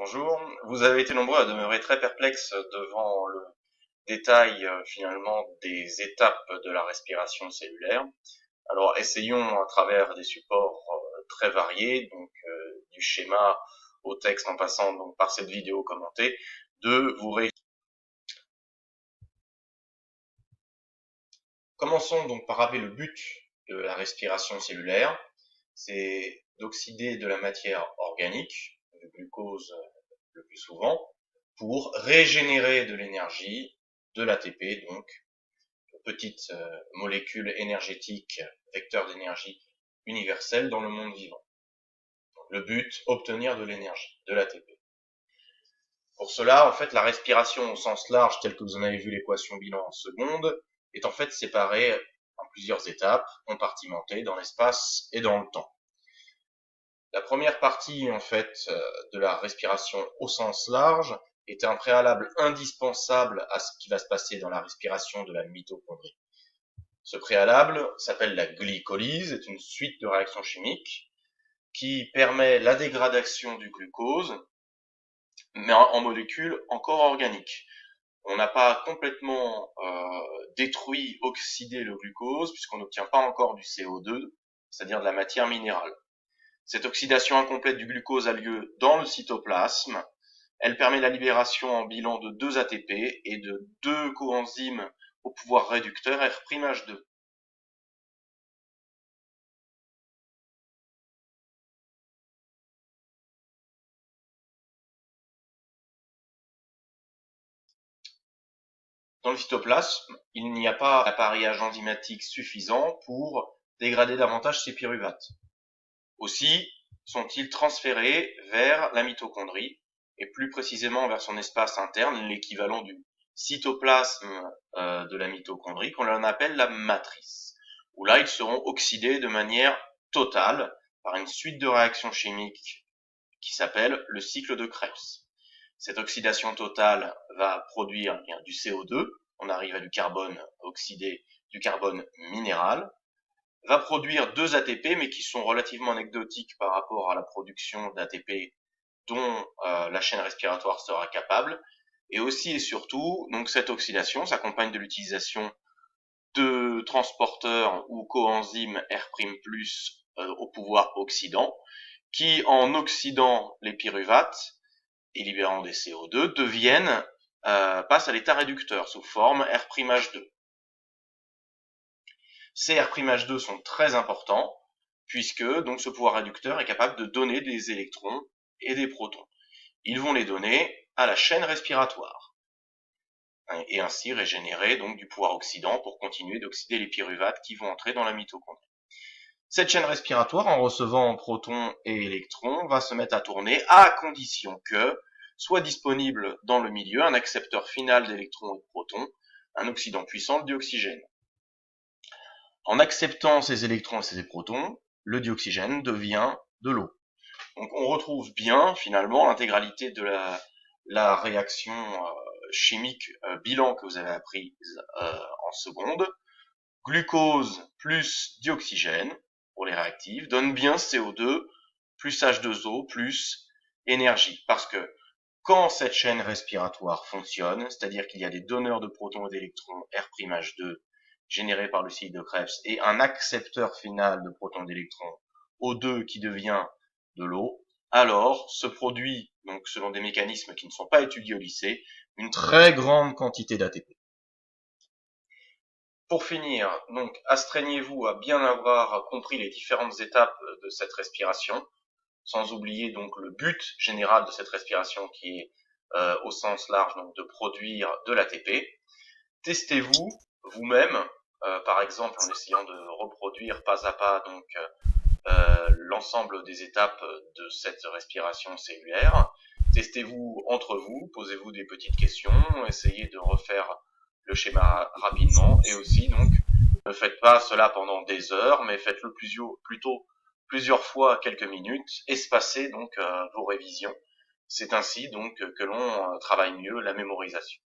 Bonjour, vous avez été nombreux à demeurer très perplexes devant le détail finalement des étapes de la respiration cellulaire. Alors essayons à travers des supports très variés, donc du schéma au texte en passant donc par cette vidéo commentée, de vous réexpliquer. Commençons donc par rappeler le but de la respiration cellulaire, c'est d'oxyder de la matière organique, le glucose le plus souvent, pour régénérer de l'énergie, de l'ATP, donc petite molécule énergétique, vecteur d'énergie universelle dans le monde vivant. Le but, obtenir de l'énergie, de l'ATP. Pour cela, en fait, la respiration au sens large, telle que vous en avez vu l'équation bilan en seconde, est en fait séparée en plusieurs étapes, compartimentées dans l'espace et dans le temps. La première partie, en fait, de la respiration au sens large est un préalable indispensable à ce qui va se passer dans la respiration de la mitochondrie. Ce préalable s'appelle la glycolyse, est une suite de réactions chimiques qui permet la dégradation du glucose, mais en molécules encore organiques. On n'a pas complètement détruit, oxydé le glucose, puisqu'on n'obtient pas encore du CO2, c'est-à-dire de la matière minérale. Cette oxydation incomplète du glucose a lieu dans le cytoplasme. Elle permet la libération en bilan de 2 ATP et de 2 coenzymes au pouvoir réducteur R'H2. Dans le cytoplasme, il n'y a pas d'appareillage enzymatique suffisant pour dégrader davantage ces pyruvates. Aussi sont-ils transférés vers la mitochondrie, et plus précisément vers son espace interne, l'équivalent du cytoplasme de la mitochondrie, qu'on appelle la matrice, où là ils seront oxydés de manière totale par une suite de réactions chimiques qui s'appelle le cycle de Krebs. Cette oxydation totale va produire du CO2, on arrive à du carbone oxydé, du carbone minéral, va produire 2 ATP, mais qui sont relativement anecdotiques par rapport à la production d'ATP dont la chaîne respiratoire sera capable. Et aussi et surtout, donc cette oxydation s'accompagne de l'utilisation de transporteurs ou coenzymes R'+ au pouvoir oxydant, qui en oxydant les pyruvates et libérant des CO2 passent à l'état réducteur sous forme R'H2. Ces R'H2 sont très importants puisque donc ce pouvoir réducteur est capable de donner des électrons et des protons. Ils vont les donner à la chaîne respiratoire et ainsi régénérer donc du pouvoir oxydant pour continuer d'oxyder les pyruvates qui vont entrer dans la mitochondrie. Cette chaîne respiratoire, en recevant protons et électrons, va se mettre à tourner à condition que soit disponible dans le milieu un accepteur final d'électrons et de protons, un oxydant puissant, le dioxygène. En acceptant ces électrons et ces protons, le dioxygène devient de l'eau. Donc on retrouve bien finalement l'intégralité de la réaction chimique bilan que vous avez appris en seconde. Glucose plus dioxygène pour les réactifs donne bien CO2 plus H2O plus énergie. Parce que quand cette chaîne respiratoire fonctionne, c'est-à-dire qu'il y a des donneurs de protons et d'électrons R'H2 générés par le cycle de Krebs et un accepteur final de protons et d'électrons O2 qui devient de l'eau, alors se produit, donc selon des mécanismes qui ne sont pas étudiés au lycée, une très grande quantité d'ATP. Pour finir, donc astreignez-vous à bien avoir compris les différentes étapes de cette respiration, sans oublier donc le but général de cette respiration qui est au sens large donc de produire de l'ATP. Testez-vous vous-même, par exemple en essayant de reproduire pas à pas donc l'ensemble des étapes de cette respiration cellulaire. Testez-vous entre vous, posez-vous des petites questions, essayez de refaire le schéma rapidement et aussi donc ne faites pas cela pendant des heures, mais faites-le plutôt plusieurs fois quelques minutes, espacez donc vos révisions. C'est ainsi donc que l'on travaille mieux la mémorisation.